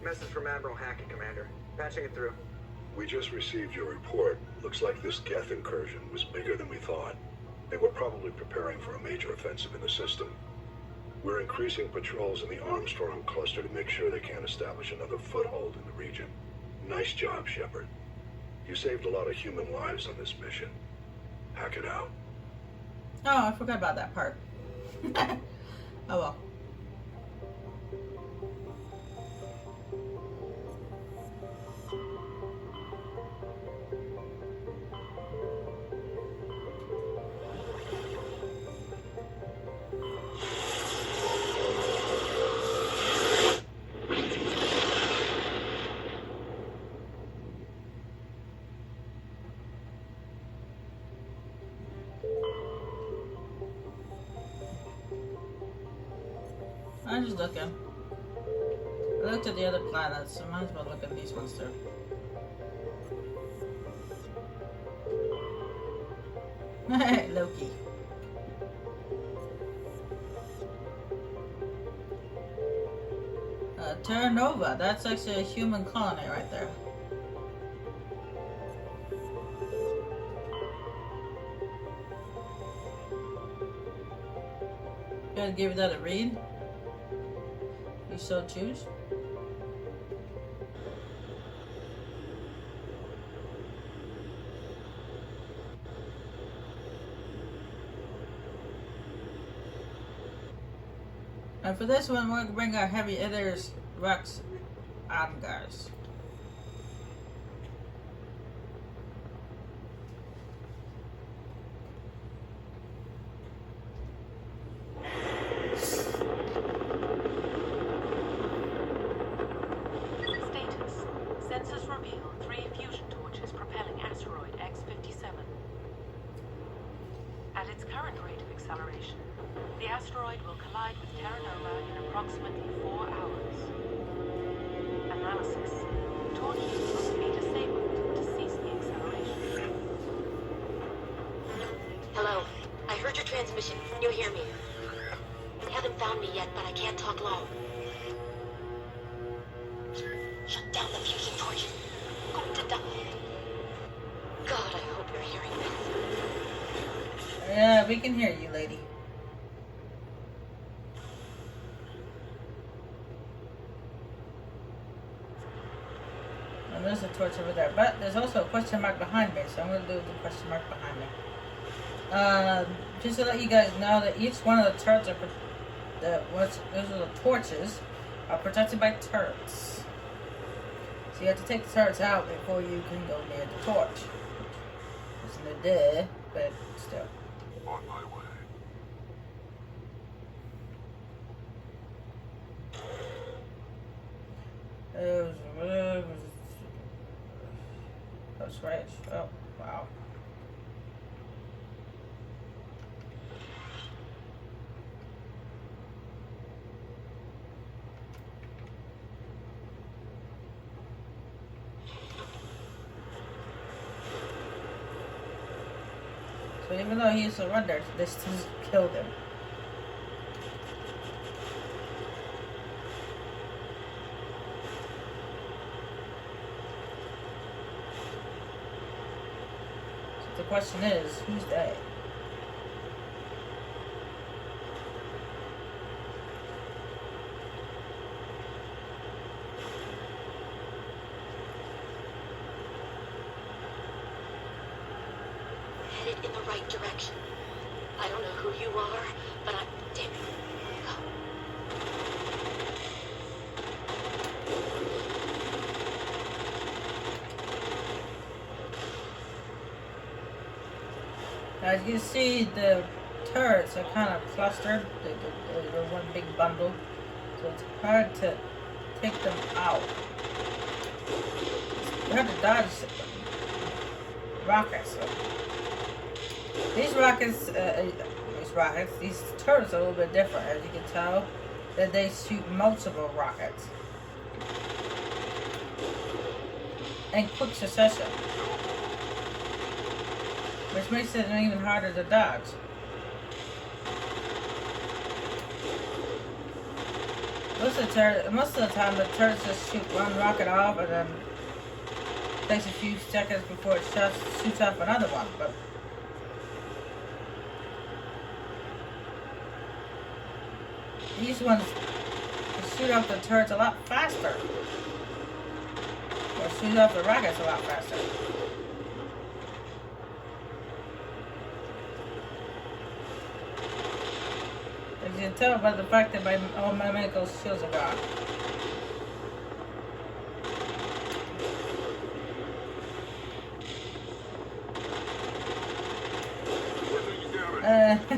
Message from Admiral Hackett, Commander. Patching it through. We just received your report. Looks like this Geth incursion was bigger than we thought. They were probably preparing for a major offensive in the system. We're increasing patrols in the Armstrong cluster to make sure they can't establish another foothold in the region. Nice job, Shepard. You saved a lot of human lives on this mission. Hack it out. Oh, I forgot about that part. Oh well. I'm just looking. I looked at the other planets, so I might as well look at these ones too. Loki. Terra Nova, that's actually a human colony right there. Gonna give that a read? You so choose? And for this one, we're gonna bring our heavy hitters, Rex, and guys. Transmission. You hear me? They haven't found me yet, but I can't talk long. Shut down the fusion torches. I'm going to die. God, I hope you're hearing this. Yeah, we can hear you, lady. And there's a torch over there, but there's also a question mark behind me, so I'm going to do the question mark behind me. Just to let you guys know that each one of the turrets are those are the torches are protected by turrets. So you have to take the turrets out before you can go near the torch. It's no there, but still. On my way. That's right. Oh, wow. So even though he surrendered, they still killed him. So the question is, who's they? Headed in the right direction. I don't know who you are, but I'm... Damn it. Go. As you can see, the turrets are kind of clustered. They're one big bundle. So it's hard to take them out. You have to dodge rockets. These turrets are a little bit different, as you can tell, that they shoot multiple rockets in quick succession, which makes it even harder to dodge. Most of the time, the turrets just shoot one rocket off, and then it takes a few seconds before it shoots off another one. But these ones shoot off the turrets a lot faster, or shoot off the rockets a lot faster. As you can tell by the fact that all my medical shields are gone.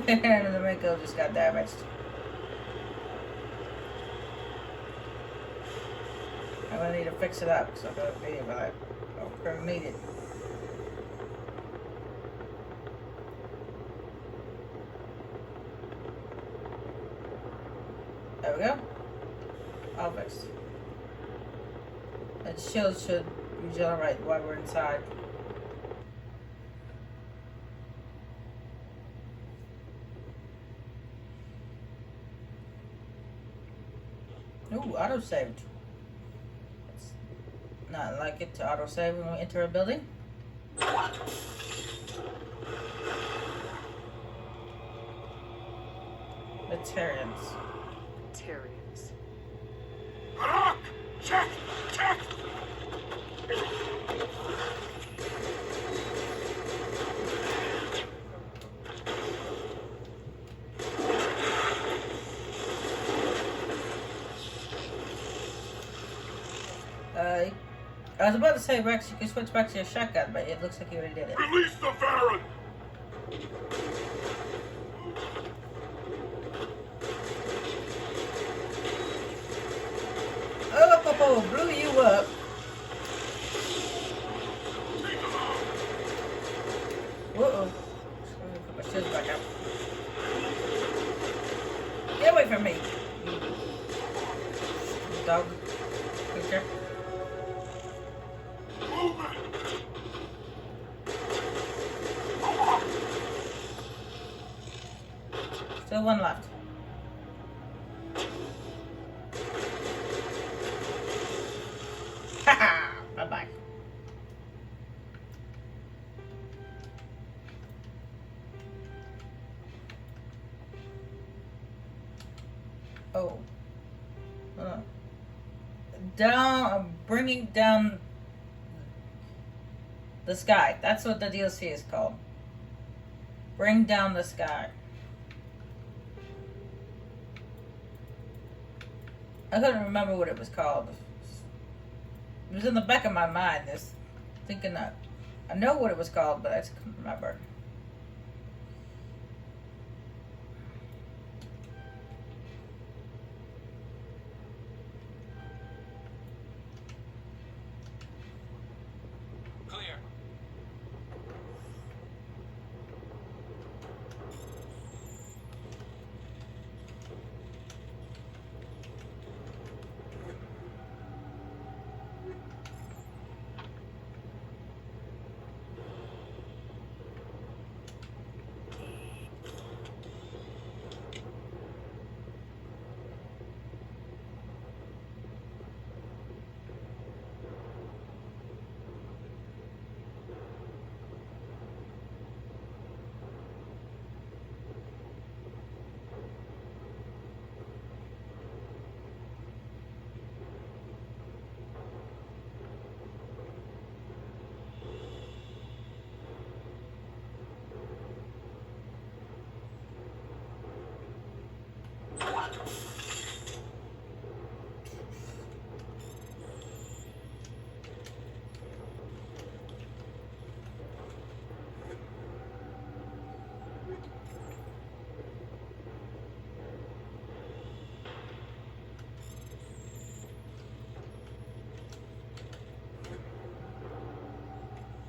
The medical just got damaged. I'm gonna need to fix it up, so I'm gonna be able to. I'm gonna need it. There we go. All fixed. And shields should regenerate while we're inside. Ooh, auto-saved. It's not like it to auto-save when we enter a building. Veterans. Terrians. Check! Check! I was about to say, Rex, you can switch back to your shotgun, but it looks like you already did it. Release the veteran! Oh, blew you up. Uh-oh. Let me put my shields back up. Get away from me, you dog creature. Still one left. Haha! Bye-bye. Oh. Down, bringing down the sky. That's what the DLC is called. Bring down the sky. I couldn't remember what it was called. It was in the back of my mind. This thinking that I know what it was called, but I just couldn't remember. Clear.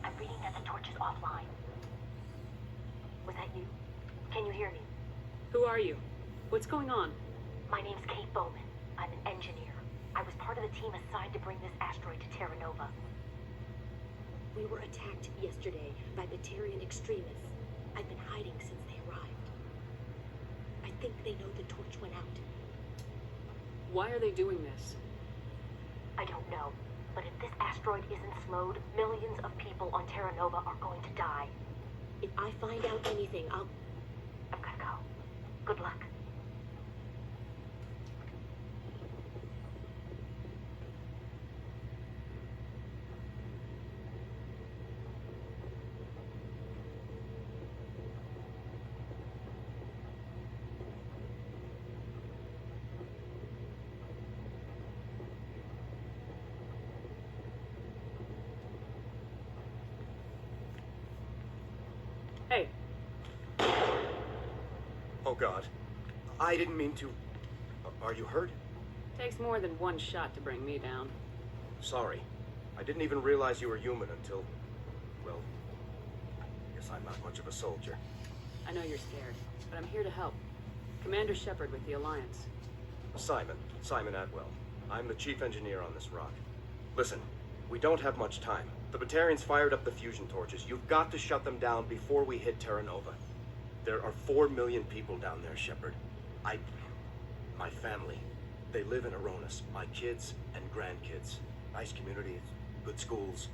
I'm reading that the torch is offline. Was that you? Can you hear me? Who are you? What's going on? My name's Kate Bowman. I'm an engineer. I was part of the team assigned to bring this asteroid to Terra Nova. We were attacked yesterday by Batarian extremists. I've been hiding since they arrived. I think they know the torch went out. Why are they doing this? I don't know, but if this asteroid isn't slowed, millions of people on Terra Nova are going to die. If I find out anything, I've gotta go. Good luck. Hey, Oh God. I didn't mean to. Are you hurt? takes more than one shot to bring me down. Sorry. I didn't even realize you were human until... Well, I guess I'm not much of a soldier. I know you're scared, but I'm here to help. Commander Shepard with the Alliance. Simon Atwell. I'm the chief engineer on this rock. Listen, we don't have much time. The Batarians fired up the fusion torches. You've got to shut them down before we hit Terra Nova. There are 4 million people down there, Shepard. My family, they live in Aronis. My kids and grandkids. Nice communities, good schools.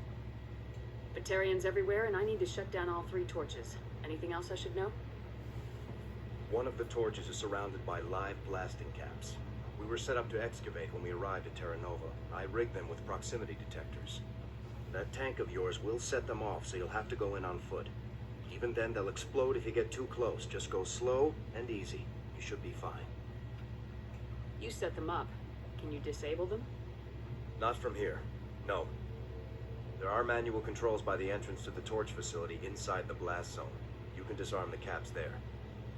Batarians everywhere, and I need to shut down all 3 torches. Anything else I should know? One of the torches is surrounded by live blasting caps. We were set up to excavate when we arrived at Terra Nova. I rigged them with proximity detectors. That tank of yours will set them off, so you'll have to go in on foot. Even then, they'll explode if you get too close. Just go slow and easy. You should be fine. You set them up. Can you disable them? Not from here. No. There are manual controls by the entrance to the torch facility inside the blast zone. You can disarm the caps there.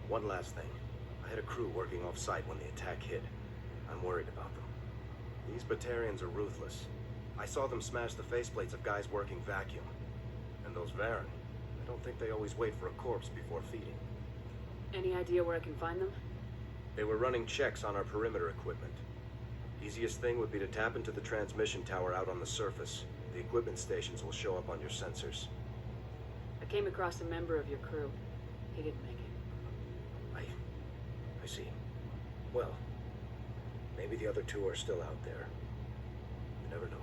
One last thing. I had a crew working off-site when the attack hit. I'm worried about them. These Batarians are ruthless. I saw them smash the faceplates of guys working vacuum. And those Varen, I don't think they always wait for a corpse before feeding. Any idea where I can find them? They were running checks on our perimeter equipment. Easiest thing would be to tap into the transmission tower out on the surface. The equipment stations will show up on your sensors. I came across a member of your crew. He didn't make it. I see. Well, maybe the other 2 are still out there. You never know.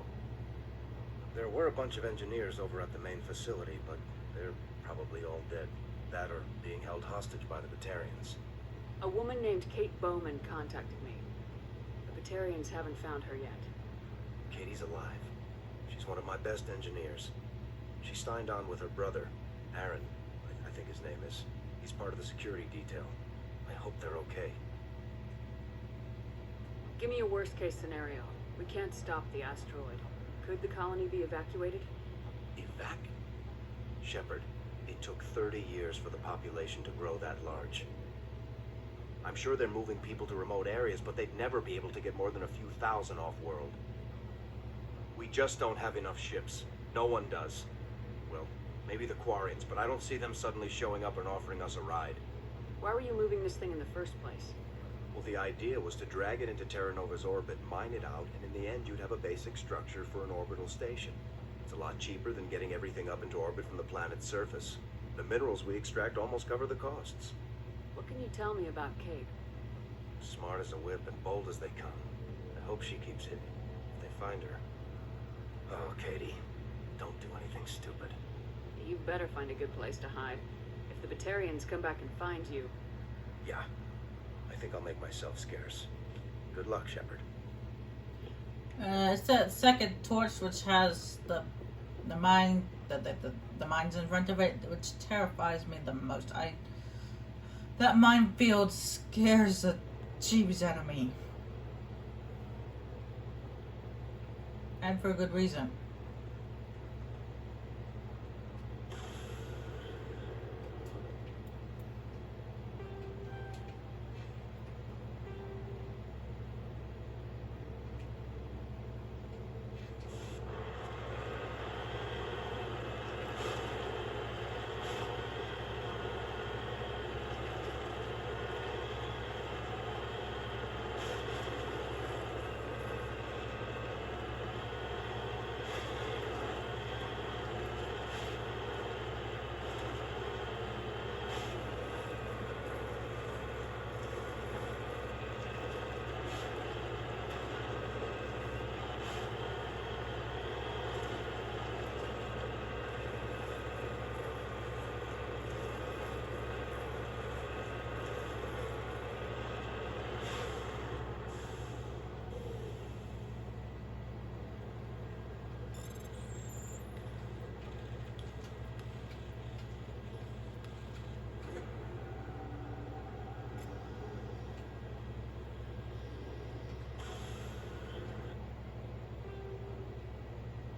There were a bunch of engineers over at the main facility, but they're probably all dead. That or being held hostage by the Batarians. A woman named Kate Bowman contacted me. The Batarians haven't found her yet. Katie's alive. She's one of my best engineers. She signed on with her brother, Aaron, I think his name is. He's part of the security detail. I hope they're okay. Give me a worst-case scenario. We can't stop the asteroid. Could the colony be evacuated? Shepard, it took 30 years for the population to grow that large. I'm sure they're moving people to remote areas, but they'd never be able to get more than a few thousand off-world. We just don't have enough ships. No one does. Well, maybe the Quarians, but I don't see them suddenly showing up and offering us a ride. Why were you moving this thing in the first place? Well, the idea was to drag it into Terra Nova's orbit, mine it out, and in the end you'd have a basic structure for an orbital station. It's a lot cheaper than getting everything up into orbit from the planet's surface. The minerals we extract almost cover the costs. What can you tell me about Kate? Smart as a whip and bold as they come. I hope she keeps hidden. If they find her... Oh, Katie, don't do anything stupid. You better find a good place to hide. If the Batarians come back and find you... Yeah, I think I'll make myself scarce. Good luck, Shepard. It's that second torch which has the mine, the mines in front of it, which terrifies me the most. That minefield scares the jeebies out of me. And for a good reason.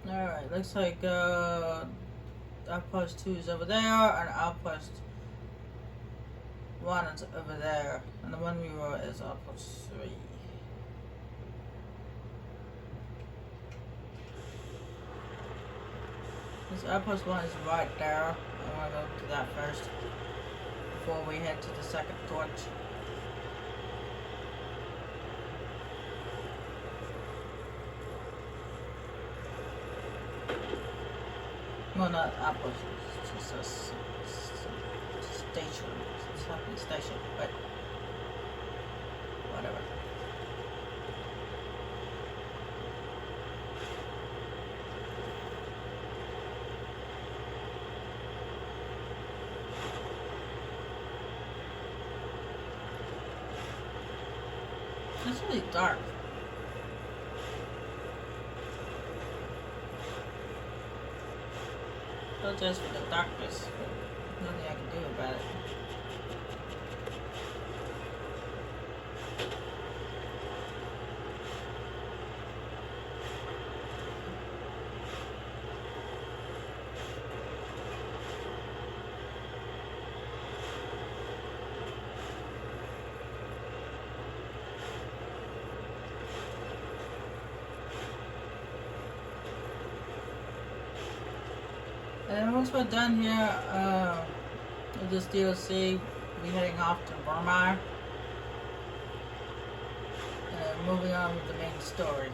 Alright, looks like outpost 2 is over there, and outpost 1 is over there, and the one we were is outpost 3. This outpost 1 is right there. I want to go to that first before we head to the second torch. Well, not outpost, it's just a station. It's not a station, but whatever. It's really dark. Apologize for the darkness, but nothing I can do about it. And once we're done here with this DLC, we'll be heading off to Burma and moving on with the main story.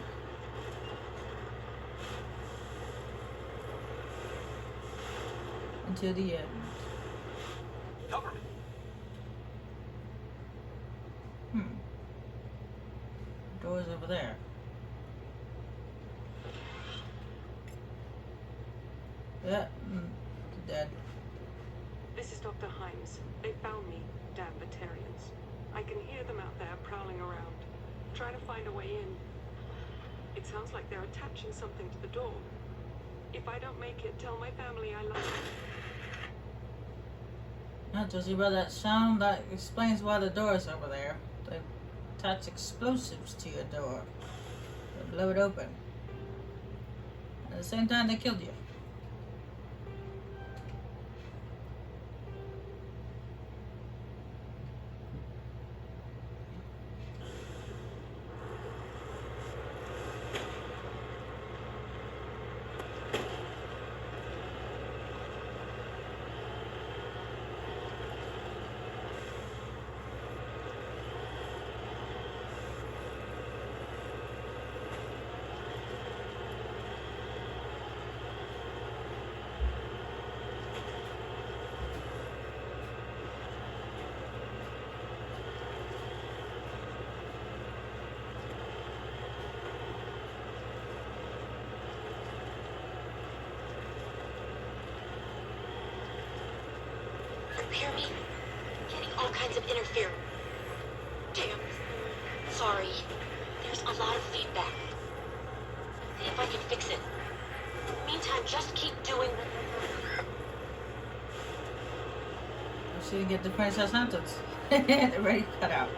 Until the end. Cover me. Door's over there. Yeah, dead. This is Dr. Himes. They found me, damn Batarians. I can hear them out there prowling around, trying to find a way in. It sounds like they're attaching something to the door. If I don't make it, tell my family I love them. Not just about that sound, that explains why the door is over there. They attach explosives to your door. They blow it open. At the same time, they killed you. Hear me? Getting all kinds of interference. Damn. Sorry. There's a lot of feedback. See if I can fix it. In the meantime, just keep doing. She didn't get to finish her sentence. They're ready cut out.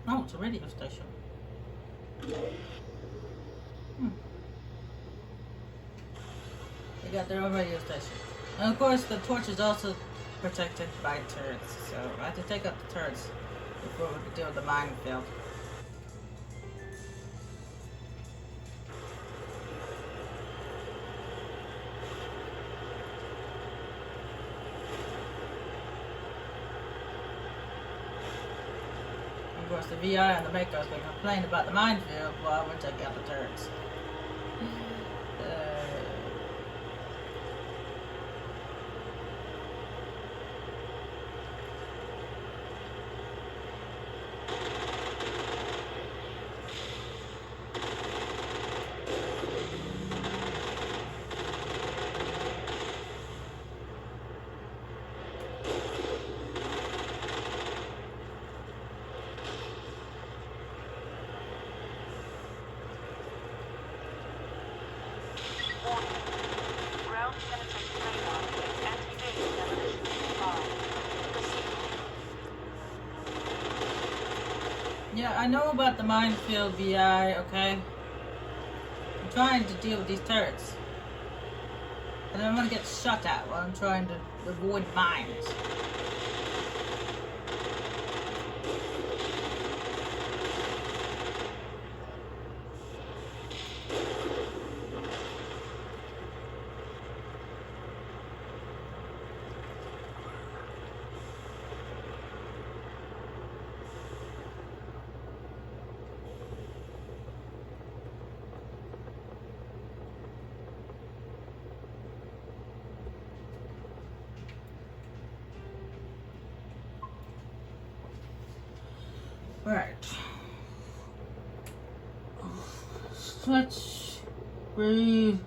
Oh, it's a radio station. They got their own radio station. And of course, the torch is also protected by turrets, so I have to take out the turrets before we can deal with the minefield. Of course, the VI and the Makers can complain about the minefield while we're taking out the turrets. I know about the minefield, BI, okay? I'm trying to deal with these turrets. I don't want to get shot at while I'm trying to avoid mines. Right. Stretch. Breathe.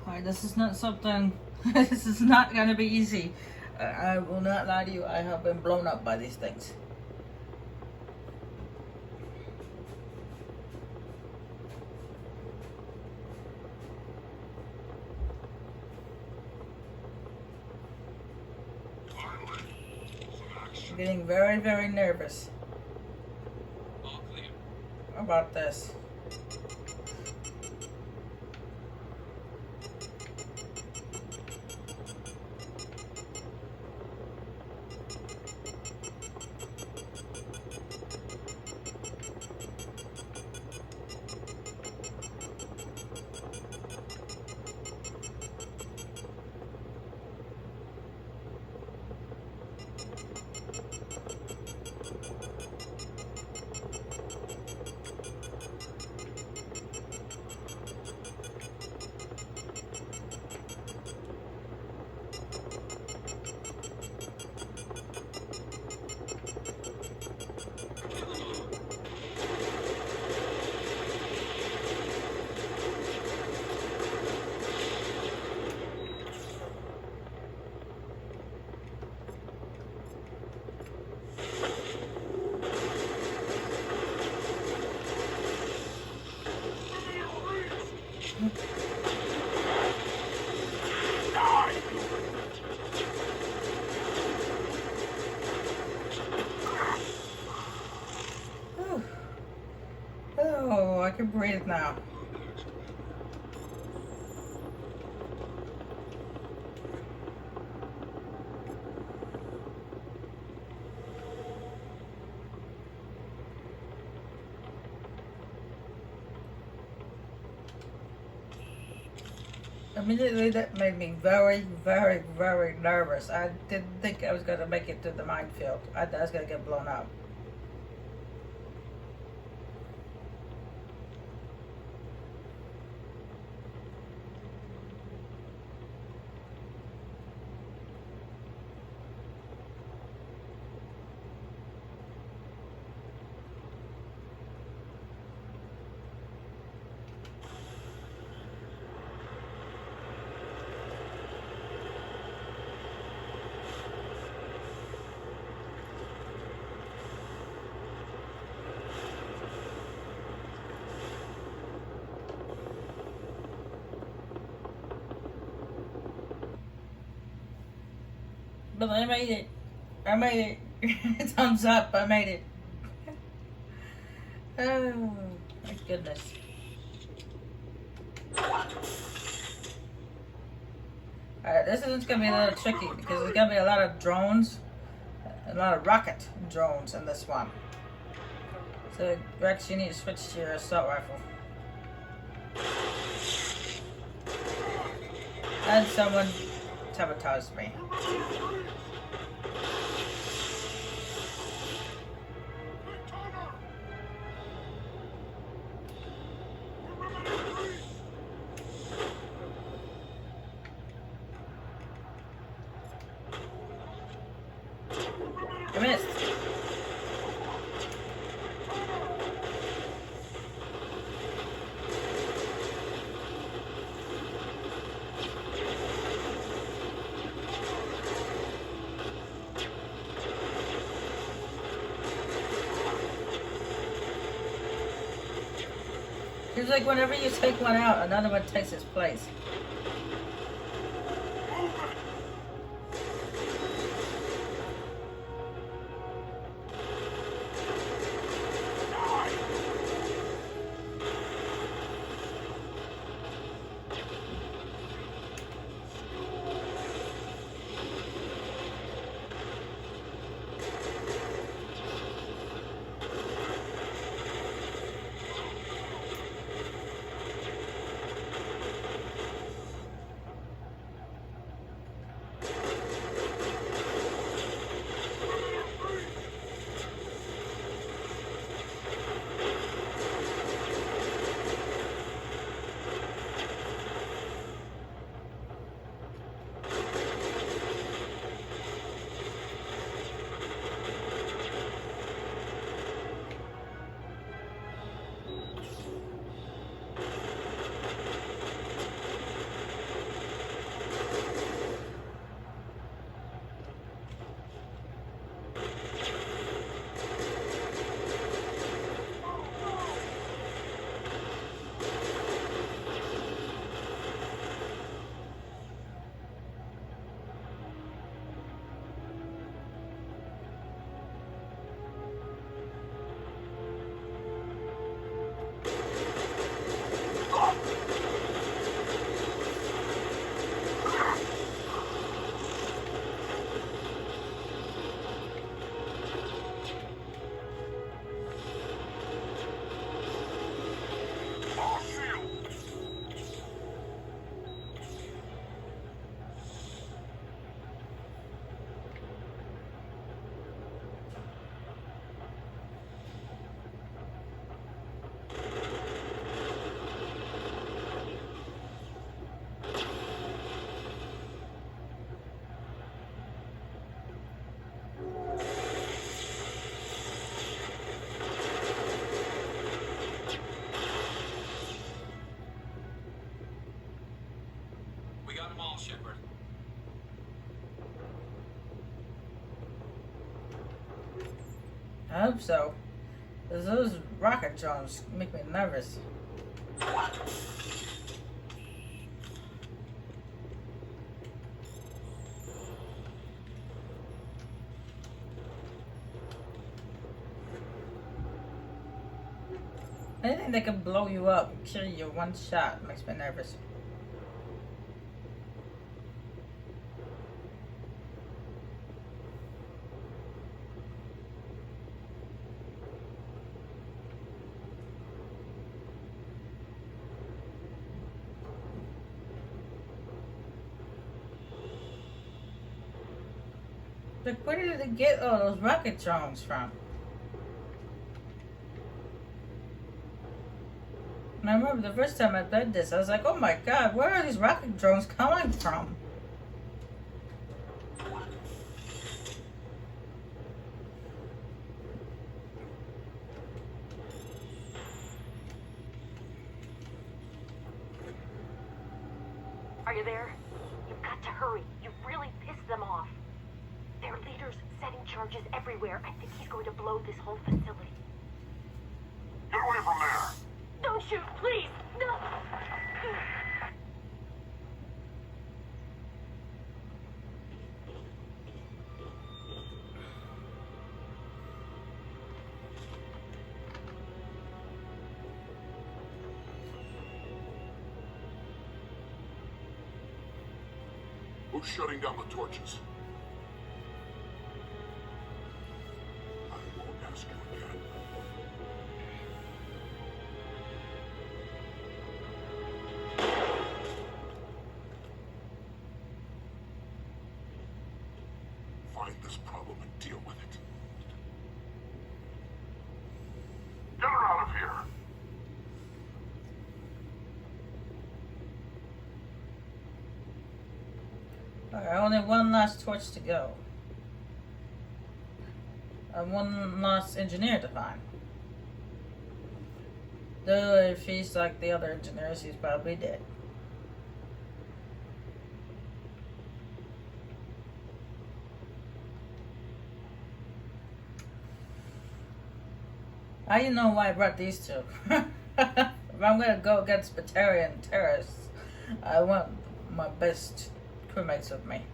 Alright, this is not something. This is not gonna be easy. I will not lie to you, I have been blown up by these things. I'm getting very, very nervous All clear. about this. Whew. Oh, I can breathe now. Immediately, that made me very, very, very nervous. I didn't think I was going to make it to the minefield. I thought I was going to get blown up. But I made it. I made it. Thumbs up. I made it. Oh, my goodness. Alright, this is going to be a little tricky because there's going to be a lot of drones, a lot of rocket drones in this one. So, Rex, you need to switch to your assault rifle. And someone sabotaged me. I missed. It's like whenever you take one out, another one takes its place. hope so. 'Cause those rocket drones make me nervous. Anything that can blow you up and kill you one shot makes me nervous. Like, where did they get all those rocket drones from? And I remember the first time I played this, I was like, oh my god, where are these rocket drones coming from? Are you there? You've got to hurry. You've really pissed them off. Their leader's setting charges everywhere. I think he's going to blow this whole facility. Get away from there! Don't shoot, please! No! Who's shutting down the torches? I won't ask you again. Find this problem and deal with it. Get her out of here! Alright, only one last torch to go. And one last engineer to find. Though if he's like the other engineers, he's probably dead. I didn't know why I brought these two. If I'm gonna go against Batarian terrorists, I want my best crewmates with me.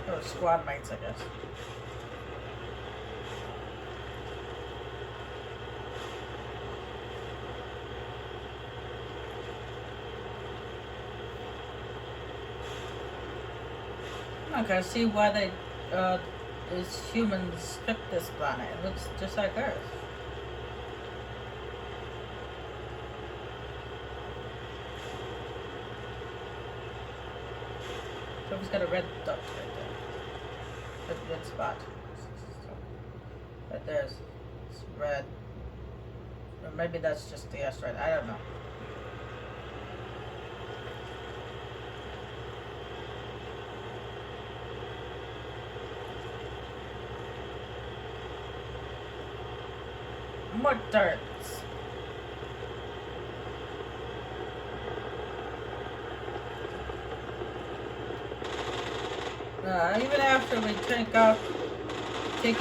Or squad mates, I guess. Okay, I see why they, these humans picked this planet. It looks just like Earth. So he's got a red dot right there. Red spot. Right there's it's red. Or maybe that's just the asteroid. I don't know. More darts. Even after we take out they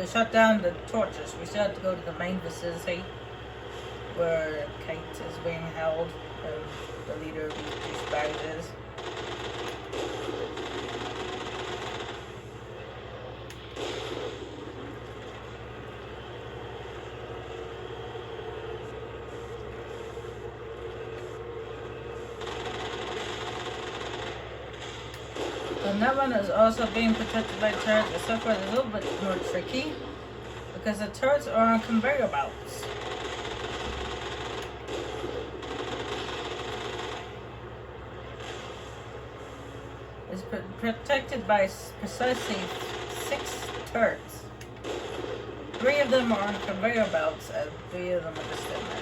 shut down the torches, we still have to go to the main facility where Kate is being held and the leader of these douchebags is. And that one is also being protected by turrets, except for it's a little bit more tricky because the turrets are on conveyor belts. It's protected by precisely 6 turrets. 3 of them are on conveyor belts, and 3 of them are just in there.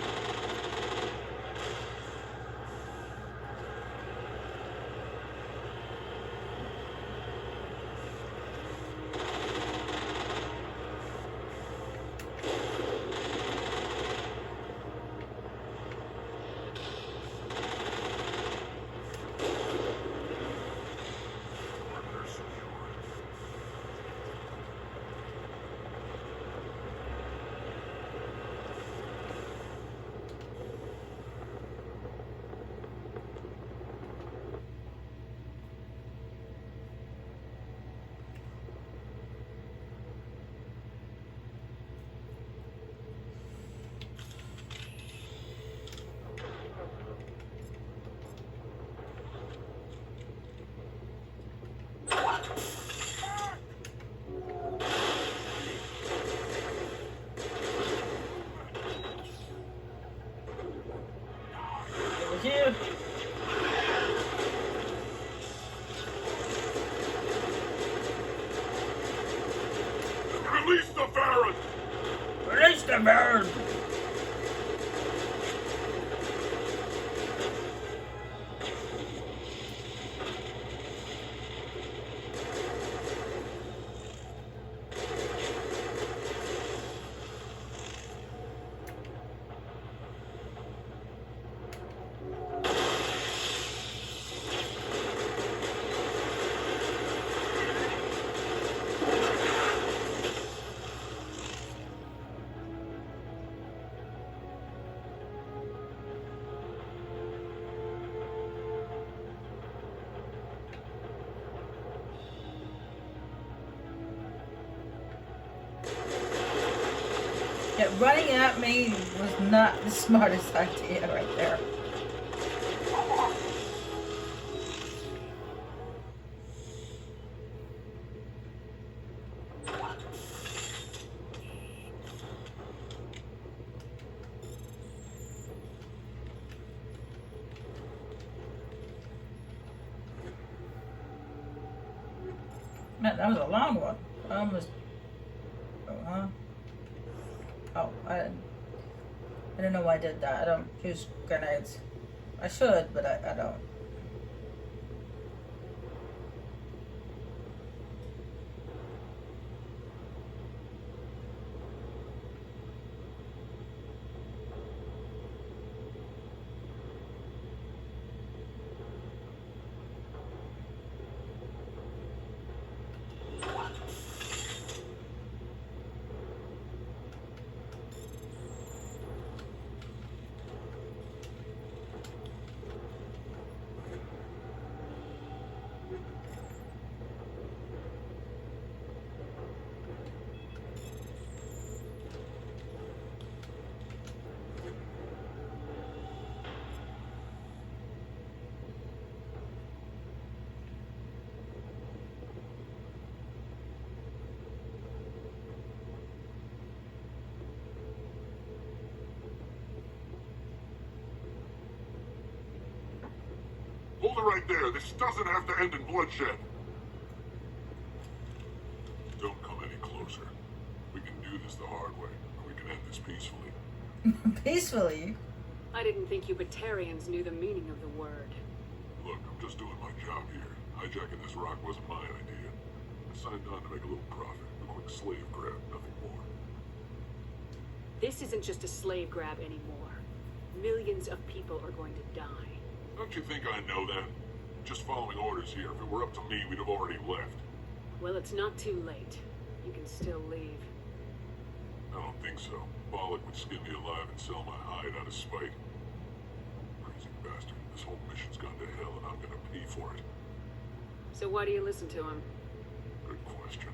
Here. Release the Baron! Release the bird! Yeah, running at me was not the smartest idea right there. Man, that was a long one. I almost... Oh, huh? Oh, I don't know why I did that. I don't use grenades. I should, but I don't. Hold it right there. This doesn't have to end in bloodshed. Don't come any closer. We can do this the hard way, or we can end this peacefully. Peacefully? I didn't think you Batarians knew the meaning of the word. Look, I'm just doing my job here. Hijacking this rock wasn't my idea. I signed on to make a little profit. A quick slave grab, nothing more. This isn't just a slave grab anymore. Millions of people are going to die. Don't you think I know that? Just following orders here. If it were up to me, we'd have already left. Well, it's not too late. You can still leave. I don't think so. Bollock would skin me alive and sell my hide out of spite. Crazy bastard. This whole mission's gone to hell and I'm gonna pay for it. So why do you listen to him? Good question.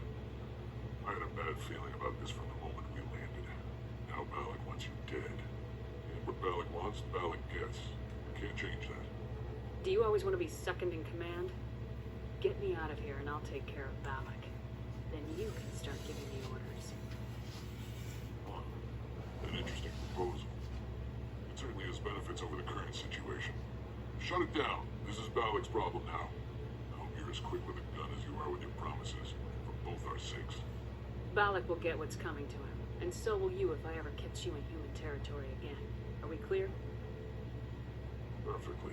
I had a bad feeling about this from the moment we landed. Now Bollock wants you dead. And what Bollock wants, Bollock gets. Can't change that. Do you always want to be second in command? Get me out of here and I'll take care of Balak. Then you can start giving me orders. An interesting proposal. It certainly has benefits over the current situation. Shut it down. This is Balak's problem now. I hope you're as quick with a gun as you are with your promises, for both our sakes. Balak will get what's coming to him. And so will you if I ever catch you in human territory again. Are we clear? Perfectly.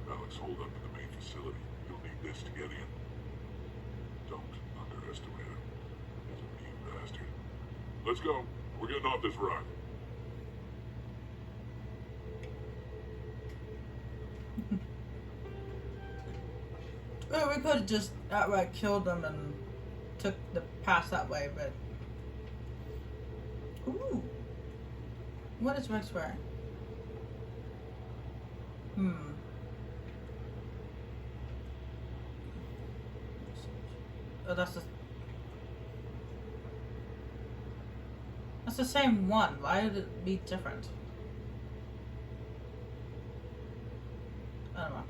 Alex, hold up in the main facility. You'll need this to get in. Don't underestimate him. He's a mean bastard. Let's go. We're getting off this ride. Well, we could have just outright killed them and took the pass that way, but... Ooh. What is Rex wearing? Oh, that's the same one. Why would it be different? I don't know.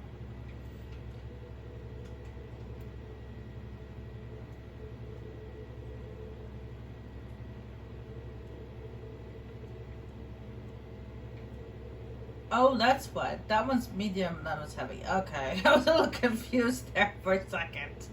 Oh, that's what. That one's medium, that one's heavy. Okay. I was a little confused there for a second.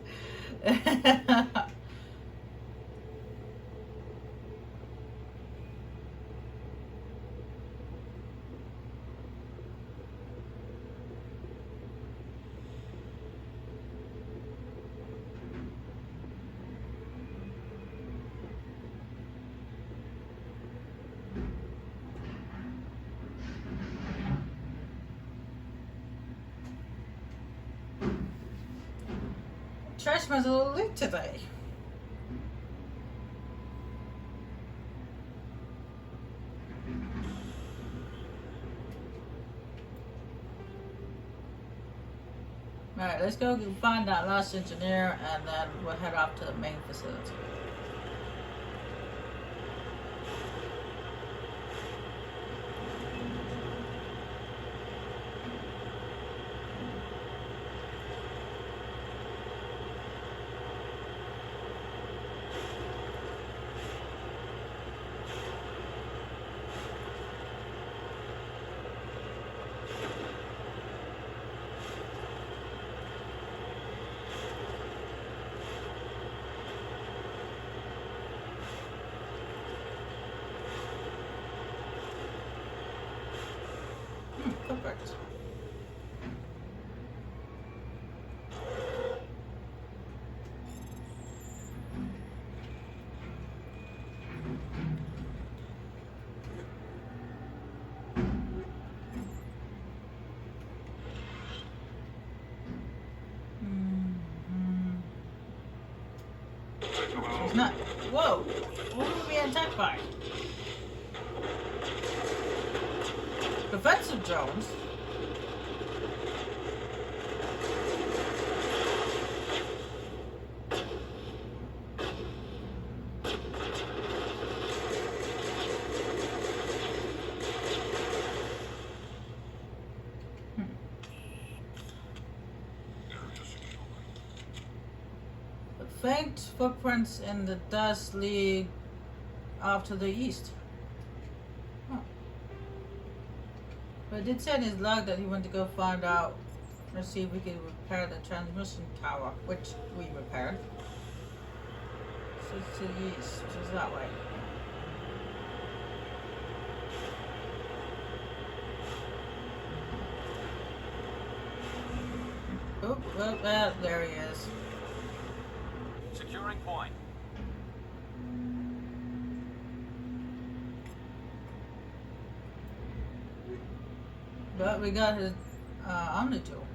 Trashman's a little late today. Alright, let's go find that last engineer and then we'll head off to the main facility. Perfect. It's not. Whoa! Who are we being attacked by? Defensive drones? Faint footprints in the dust lead off to the east. Huh. But it did say in his log that he went to go find out or see if we could repair the transmission tower, which we repaired. So it's to the east, which is that way. Oh, well, there he is. Securing point. But we got his Omni-tool.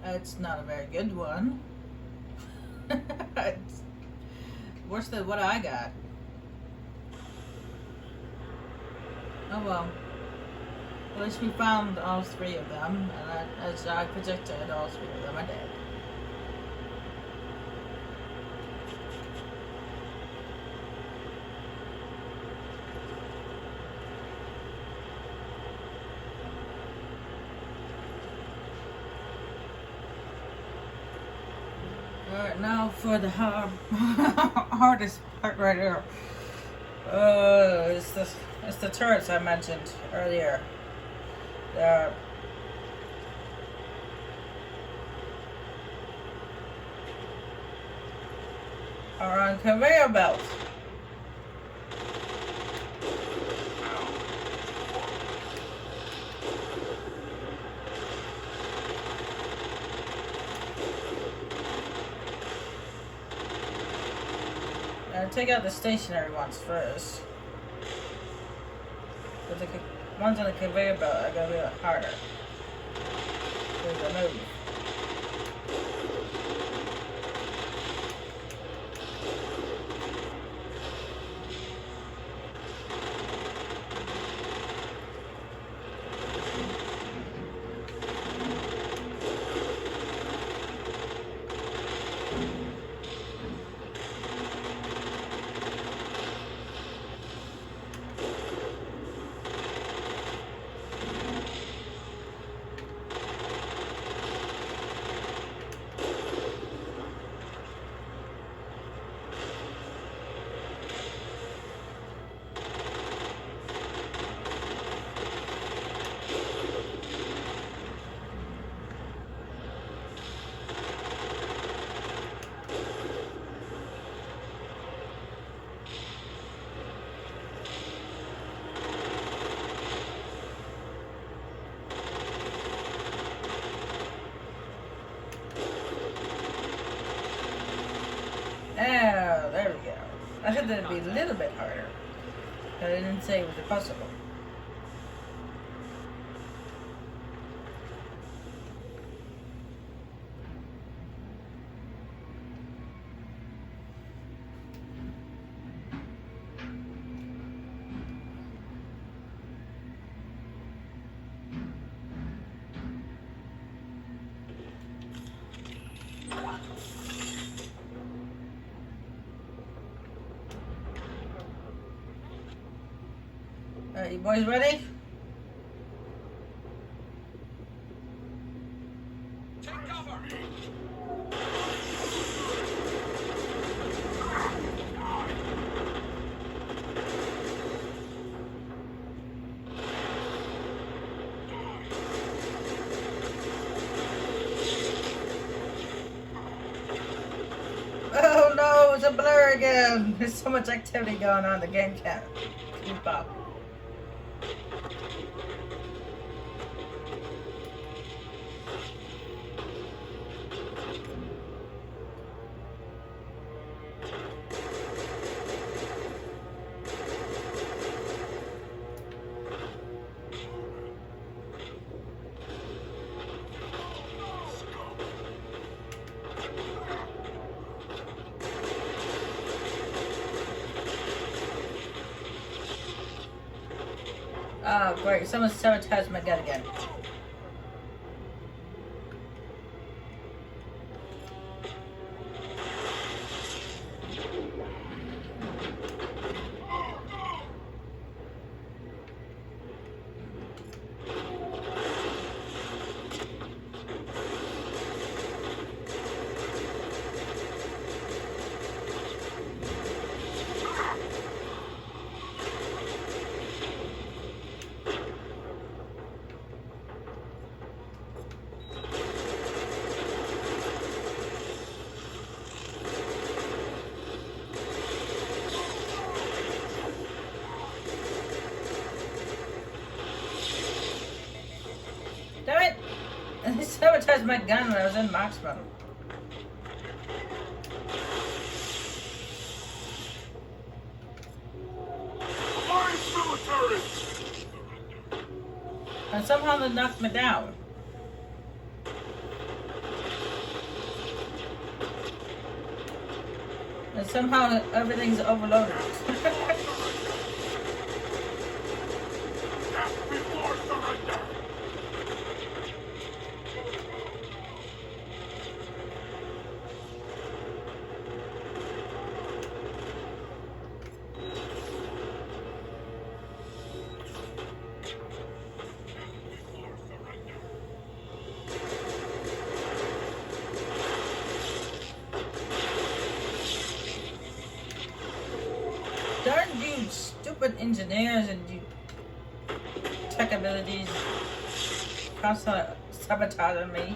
It's not a very good one. It's worse than what I got. Oh well. At least we found all three of them, and as I predicted, all three of them are dead. Alright, now for the hardest part right here. It's the turrets I mentioned earlier. They're are on conveyor belts. Take out the stationary ones first. But the ones on the conveyor belt are gonna be a lot harder to remove. Oh, there we go. I said that it'd be a little bit harder, but I didn't say it was impossible. You boys ready? Take cover! Oh no, it's a blur again. There's so much activity going on, the game can't keep up. Oh, great. Someone sabotaged my gun again. Damn it! They sabotaged my gun when I was in max mode. Alliance military! And somehow they knocked me down. And somehow everything's overloaded. Death before surrender! Darn you stupid engineers and you tech abilities constantly sabotaging me.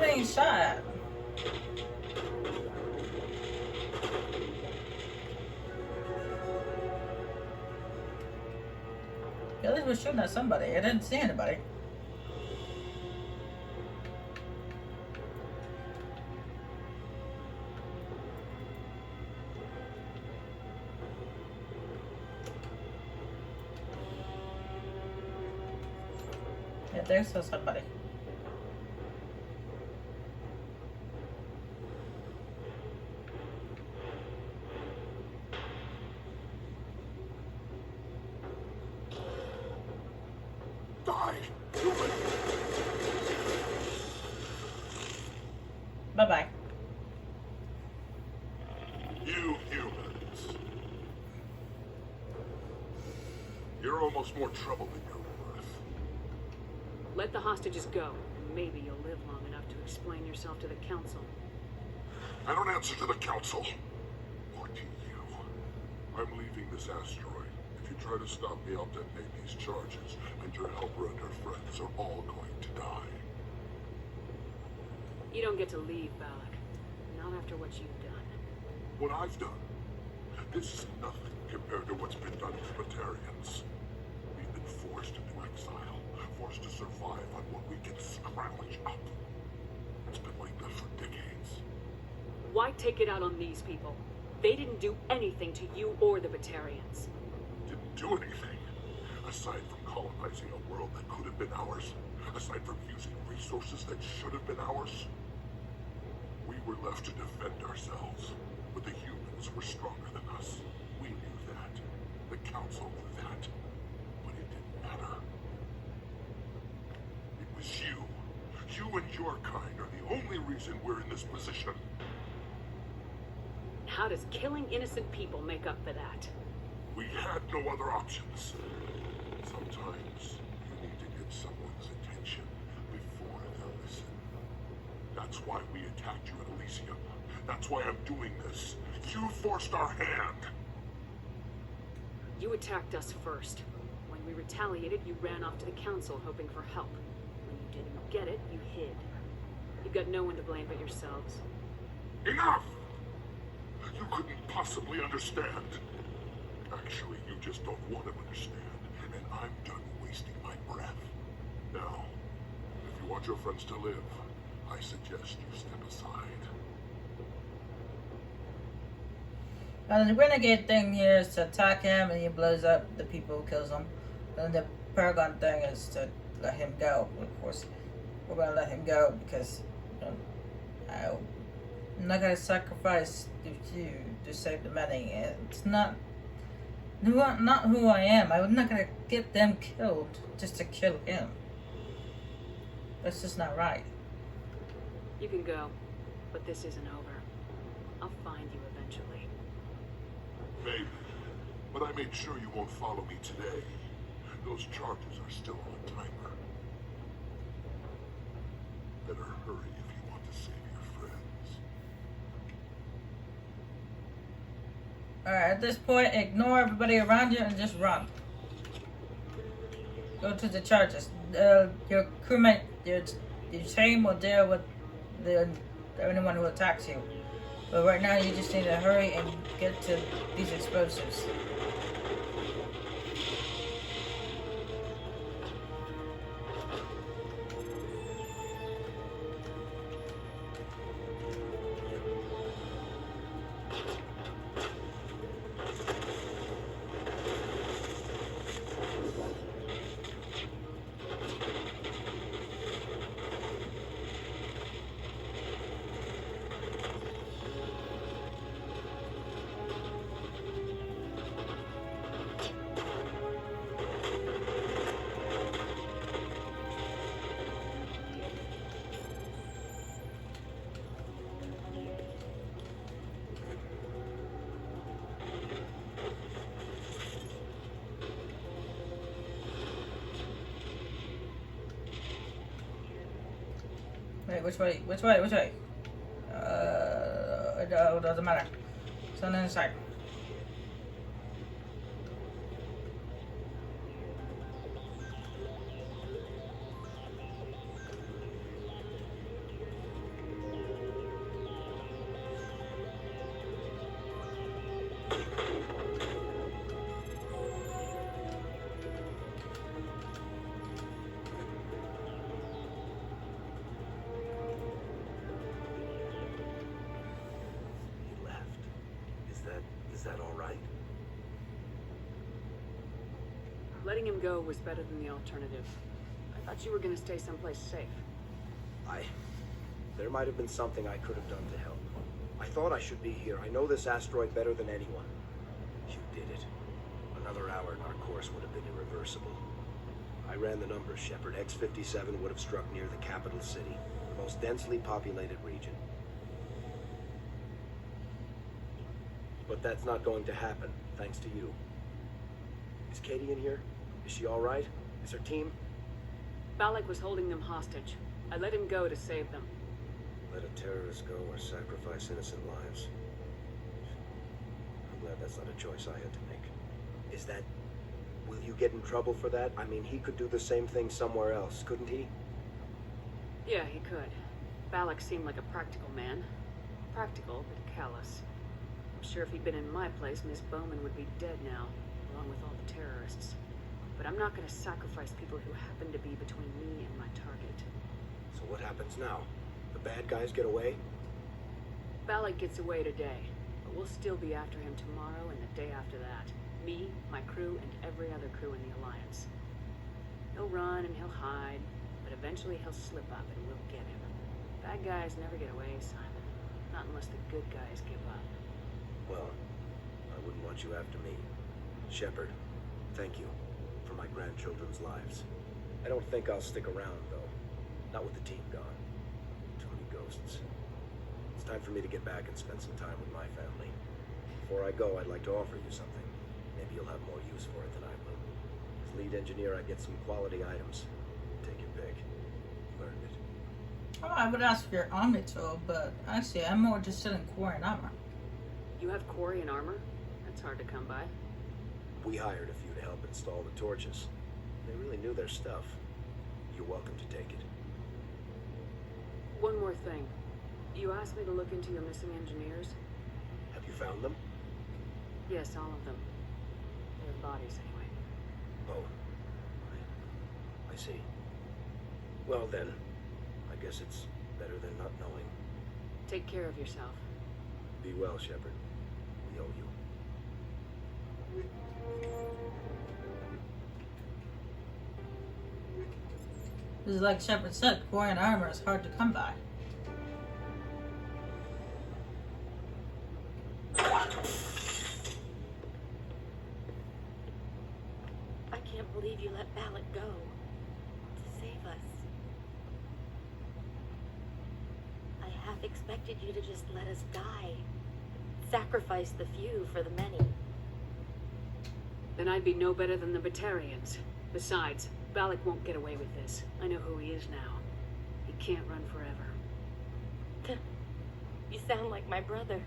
being shot at. At least we're shooting at somebody. I didn't see anybody. Yeah, there's still somebody. Die, human! Bye-bye. You humans. You're almost more trouble than you're worth. Let the hostages go, and maybe you'll live long enough to explain yourself to the council. I don't answer to the council. Or to you. I'm leaving this asteroid. If you try to stop me, I'll detonate these charges, and your helper and her friends are all going to die. You don't get to leave, Balak. Not after what you've done. What I've done, this is nothing compared to what's been done to Batarians. We've been forced into exile, forced to survive on what we can scrounge up. It's been like that for decades. Why take it out on these people? They didn't do anything to you or the Batarians. Didn't do anything, aside from colonizing a world that could have been ours, aside from using resources that should have been ours. We were left to defend ourselves, but the humans were stronger than us. We knew that. The council knew that. But it didn't matter. It was you. You and your kind are the only reason we're in this position. How does killing innocent people make up for that? We had no other options. Sometimes you need to get someone's attention before they'll listen. That's why we attacked you at Elysium. That's why I'm doing this. You forced our hand. You attacked us first. When we retaliated, you ran off to the council hoping for help. When you didn't get it, you hid. You've got no one to blame but yourselves. Enough! You couldn't possibly understand. Actually, you just don't want to understand, and I'm done wasting my breath. Now, if you want your friends to live, I suggest you step aside. And the renegade thing here is to attack him and he blows up the people who kills him. And the Paragon thing is to let him go. Of course, we're gonna let him go because I'm not gonna sacrifice you to save the many. It's not who I am. I'm not gonna get them killed just to kill him. That's just not right. You can go, but this isn't over. I'll find you eventually. Maybe, but I made sure you won't follow me today. Those charges are still on a timer. Better hurry if you want to save your friends. Alright, at this point, ignore everybody around you and just run. Go to the charges. Your crewmate, your team will deal with anyone who attacks you. But right now, you just need to hurry and get to these explosives. Wait, which way? Which way? Which way? It doesn't matter. It's on the inside. Is that all right? Letting him go was better than the alternative. I thought you were gonna stay someplace safe. There might have been something I could have done to help. I thought I should be here. I know this asteroid better than anyone. You did it. Another hour and our course would have been irreversible. I ran the numbers, Shepard. X-57 would have struck near the capital city, the most densely populated region. But that's not going to happen, thanks to you. Is Katie in here? Is she all right? Is her team? Balak was holding them hostage. I let him go to save them. Let a terrorist go or sacrifice innocent lives. I'm glad that's not a choice I had to make. Is that... Will you get in trouble for that? I mean, he could do the same thing somewhere else, couldn't he? Yeah, he could. Balak seemed like a practical man. Practical, but callous. I'm sure if he'd been in my place, Miss Bowman would be dead now, along with all the terrorists. But I'm not going to sacrifice people who happen to be between me and my target. So what happens now? The bad guys get away? Balak gets away today, but we'll still be after him tomorrow and the day after that. Me, my crew, and every other crew in the Alliance. He'll run and he'll hide, but eventually he'll slip up and we'll get him. Bad guys never get away, Simon. Not unless the good guys give up. Well, I wouldn't want you after me. Shepard, thank you for my grandchildren's lives. I don't think I'll stick around, though. Not with the team gone. Too many ghosts. It's time for me to get back and spend some time with my family. Before I go, I'd like to offer you something. Maybe you'll have more use for it than I will. As lead engineer, I get some quality items. Take your pick. You earned it. Oh, I would ask for your army tool, but actually, I'm more interested in core and armor. You have quarry and armor? That's hard to come by. We hired a few to help install the torches. They really knew their stuff. You're welcome to take it. One more thing. You asked me to look into your missing engineers? Have you found them? Yes, all of them. Their bodies, anyway. Oh. I see. Well then, I guess it's better than not knowing. Take care of yourself. Be well, Shepard. We owe you. This is like Shepard said, core and armor is hard to come by. I can't believe you let Balak go to save us. I half expected you to just let us die. Sacrifice the few for the many. Then I'd be no better than the Batarians. Besides, Balak won't get away with this. I know who he is now. He can't run forever. You sound like my brother.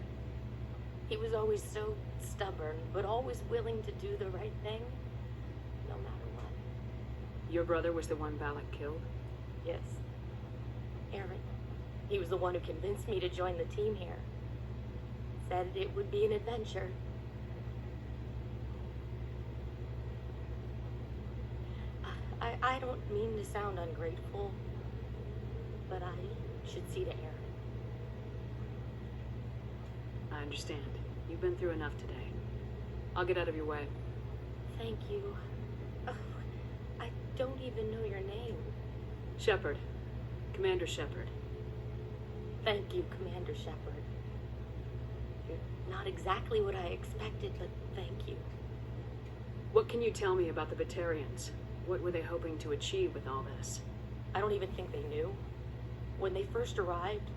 He was always so stubborn, but always willing to do the right thing, no matter what. Your brother was the one Balak killed? Yes. Aaron. He was the one who convinced me to join the team here. Said it would be an adventure. I don't mean to sound ungrateful, but I should see to Aaron. I understand. You've been through enough today. I'll get out of your way. Thank you. Oh, I don't even know your name. Shepard. Commander Shepard. Thank you, Commander Shepard. You're not exactly what I expected, but thank you. What can you tell me about the Batarians? What were they hoping to achieve with all this? I don't even think they knew. When they first arrived,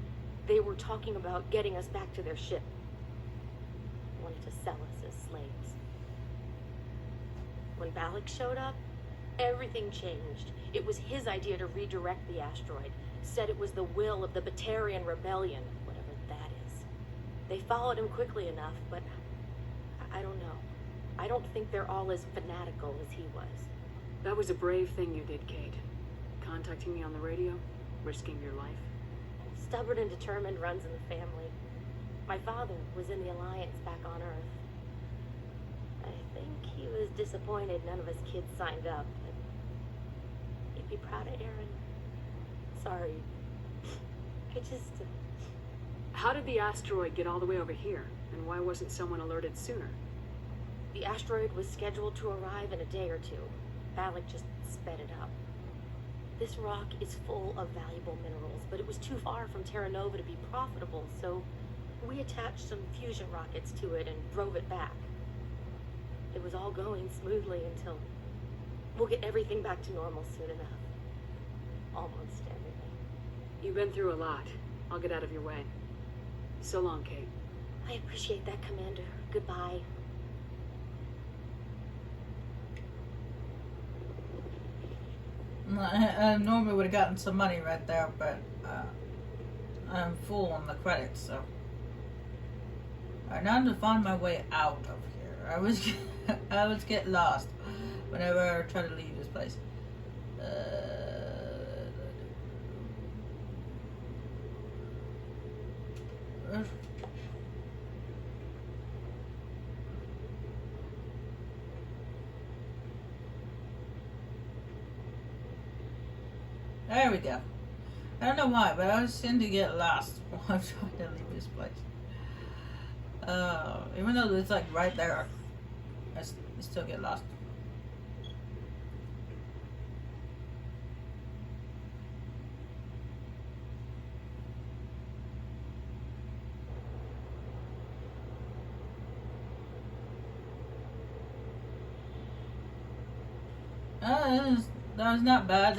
they were talking about getting us back to their ship. They wanted to sell us as slaves. When Balak showed up, everything changed. It was his idea to redirect the asteroid. Said it was the will of the Batarian rebellion, whatever that is. They followed him quickly enough, but I don't know. I don't think they're all as fanatical as he was. That was a brave thing you did, Kate. Contacting me on the radio, risking your life. Stubborn and determined runs in the family. My father was in the Alliance back on Earth. I think he was disappointed none of us kids signed up, but he'd be proud of Aaron. Sorry. I just... How did the asteroid get all the way over here? And why wasn't someone alerted sooner? The asteroid was scheduled to arrive in a day or two. Balak just sped it up. This rock is full of valuable minerals, but it was too far from Terra Nova to be profitable, so we attached some fusion rockets to it and drove it back. It was all going smoothly until... We'll get everything back to normal soon enough. Almost everything. You've been through a lot. I'll get out of your way. So long, Kate. I appreciate that, Commander. Goodbye. I normally would have gotten some money right there, but I'm full on the credits, so. Alright, now to find my way out of here. I always get lost whenever I try to leave this place. There we go. I don't know why, but I always tend to get lost while I'm trying to leave this place. Even though it's like right there, I still get lost. That was not bad.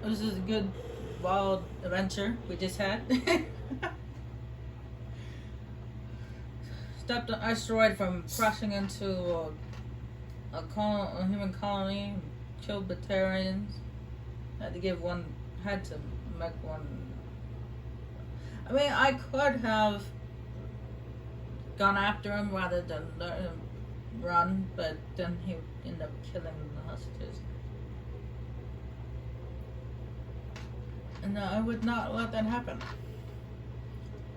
This is a good wild adventure we just had. Stopped an asteroid from crashing into a human colony, killed Batarians. Had to make one. I mean, I could have gone after him rather than let him run, but then he ended up killing the hostages. And I would not let that happen.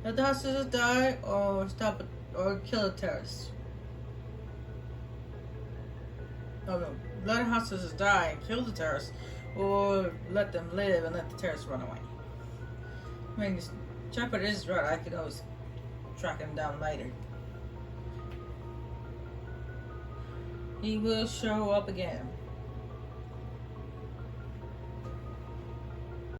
Let the hostages die, or stop it, or kill the terrorists. Oh no, let the hostages die and kill the terrorists, or let them live and let the terrorists run away. I mean, Shepard is right. I could always track him down later. He will show up again.